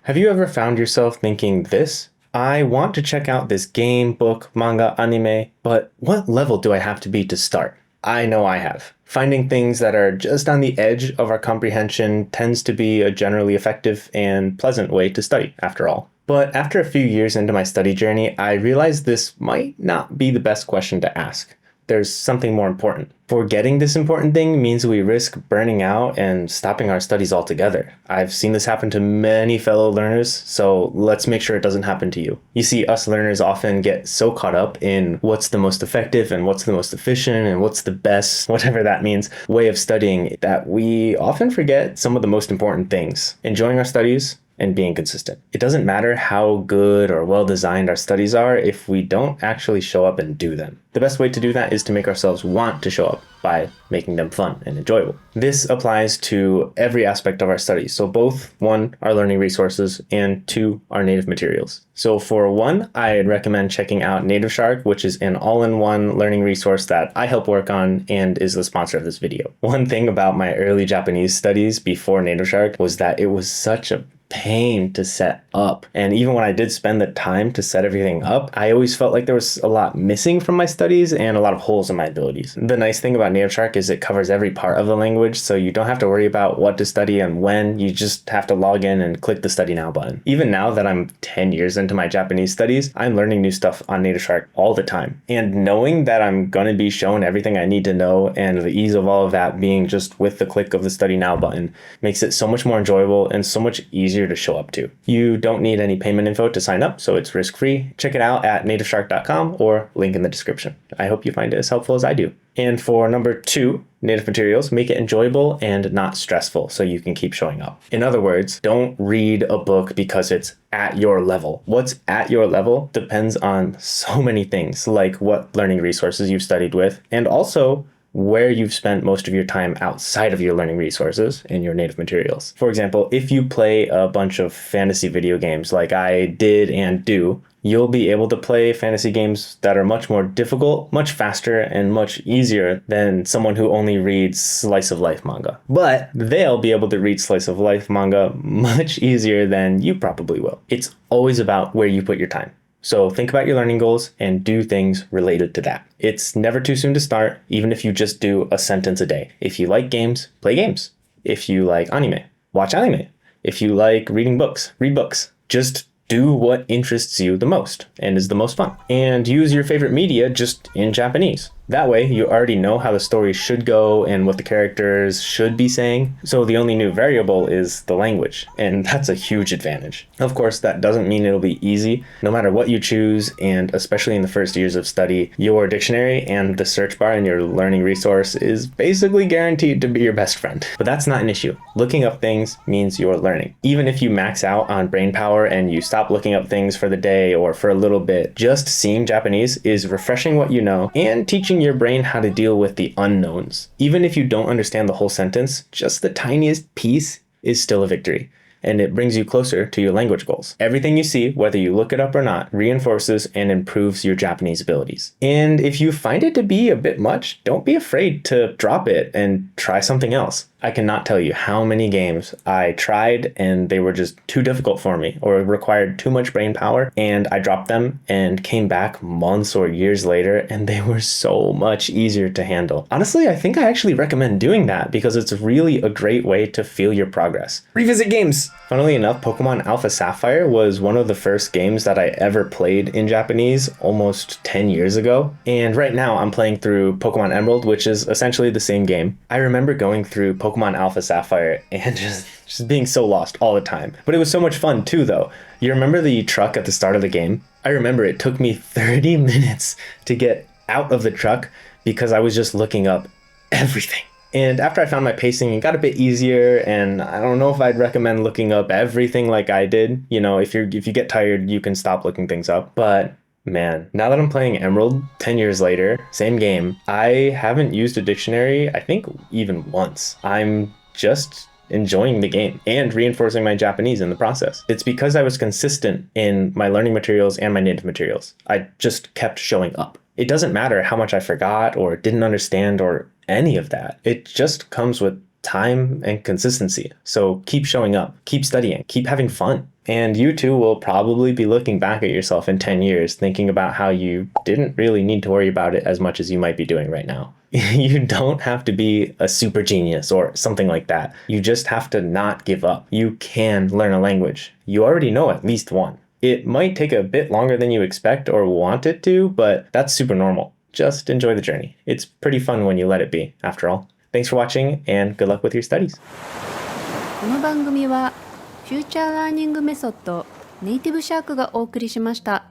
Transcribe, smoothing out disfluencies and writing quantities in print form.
Have you ever found yourself thinking this? I want to check out this game, book, manga, anime, but what level do I have to be to start? I know I have. Finding things that are just on the edge of our comprehension tends to be a generally effective and pleasant way to study, after all. But after a few years into my study journey, I realized this might not be the best question to ask. There's something more important. Forgetting this important thing means we risk burning out and stopping our studies altogether. I've seen this happen to many fellow learners, so let's make sure it doesn't happen to you. You see, us learners often get so caught up in what's the most effective and what's the most efficient and what's the best, whatever that means, way of studying that we often forget some of the most important things. Enjoying our studies, and being consistent. It doesn't matter how good or well designed our studies are if we don't actually show up and do them. The best way to do that is to make ourselves want to show up by making them fun and enjoyable. This applies to every aspect of our studies. So both, one, our learning resources, and two, our native materials. So for one, I'd recommend checking out Native Shark, which is an all-in-one learning resource that I help work on and is the sponsor of this video. One thing about my early Japanese studies before Native Shark was that it was such a pain to set up. And even when I did spend the time to set everything up, I always felt like there was a lot missing from my studies and a lot of holes in my abilities. The nice thing about Native Shark is it covers every part of the language, so you don't have to worry about what to study and when. You just have to log in and click the study now button. Even now that I'm 10 years into my Japanese studies, I'm learning new stuff on Native Shark all the time. And knowing that I'm going to be shown everything I need to know and the ease of all of that being just with the click of the study now button makes it so much more enjoyable and so much easier to show up to. You don't need any payment info to sign up, so it's risk-free. Check it out at nativeshark.com or link in the description. I hope you find it as helpful as I do. And for number two, native materials, make it enjoyable and not stressful so you can keep showing up. In other words, don't read a book because it's at your level. What's at your level depends on so many things, like what learning resources you've studied with, and also where you've spent most of your time outside of your learning resources and your native materials. For example, if you play a bunch of fantasy video games like I did and do, you'll be able to play fantasy games that are much more difficult, much faster, and much easier than someone who only reads slice of life manga. But they'll be able to read slice of life manga much easier than you probably will. It's always about where you put your time. So think about your learning goals and do things related to that. It's never too soon to start, even if you just do a sentence a day. If you like games, play games. If you like anime, watch anime. If you like reading books, read books. Just do what interests you the most and is the most fun. And use your favorite media just in Japanese. That way, you already know how the story should go and what the characters should be saying. So the only new variable is the language, and that's a huge advantage. Of course, that doesn't mean it'll be easy. No matter what you choose, and especially in the first years of study, your dictionary and the search bar in your learning resource is basically guaranteed to be your best friend. But that's not an issue. Looking up things means you're learning. Even if you max out on brain power and you stop looking up things for the day or for a little bit, just seeing Japanese is refreshing what you know and teaching your brain how to deal with the unknowns. Even if you don't understand the whole sentence, just the tiniest piece is still a victory, and it brings you closer to your language goals. Everything you see, whether you look it up or not, reinforces and improves your Japanese abilities. And if you find it to be a bit much, don't be afraid to drop it and try something else. I cannot tell you how many games I tried and they were just too difficult for me or required too much brain power, and I dropped them and came back months or years later and they were so much easier to handle. Honestly, I think I actually recommend doing that because it's really a great way to feel your progress. Revisit games! Funnily enough, Pokemon Alpha Sapphire was one of the first games that I ever played in Japanese almost 10 years ago. And right now I'm playing through Pokemon Emerald, which is essentially the same game. I remember going through Pokemon Alpha Sapphire and just being so lost all the time. But it was so much fun too, though. You remember the truck at the start of the game? I remember it took me 30 minutes to get out of the truck because I was just looking up everything. And after I found my pacing, it got a bit easier, and I don't know if I'd recommend looking up everything like I did. You know, if you get tired, you can stop looking things up. But man, now that I'm playing Emerald 10 years later, same game, I haven't used a dictionary, I think even once. I'm just enjoying the game and reinforcing my Japanese in the process. It's because I was consistent in my learning materials and my native materials. I just kept showing up. It doesn't matter how much I forgot or didn't understand or any of that. It just comes with time and consistency. So keep showing up, keep studying, keep having fun. And you too will probably be looking back at yourself in 10 years thinking about how you didn't really need to worry about it as much as you might be doing right now. You don't have to be a super genius or something like that. You just have to not give up. You can learn a language. You already know at least one. It might take a bit longer than you expect or want it to, but that's super normal. Just enjoy the journey. It's pretty fun when you let it be, after all. Thanks for watching and good luck with your studies. この番組はフューチャーラーニングメソッドネイティブシャークがお送りしました。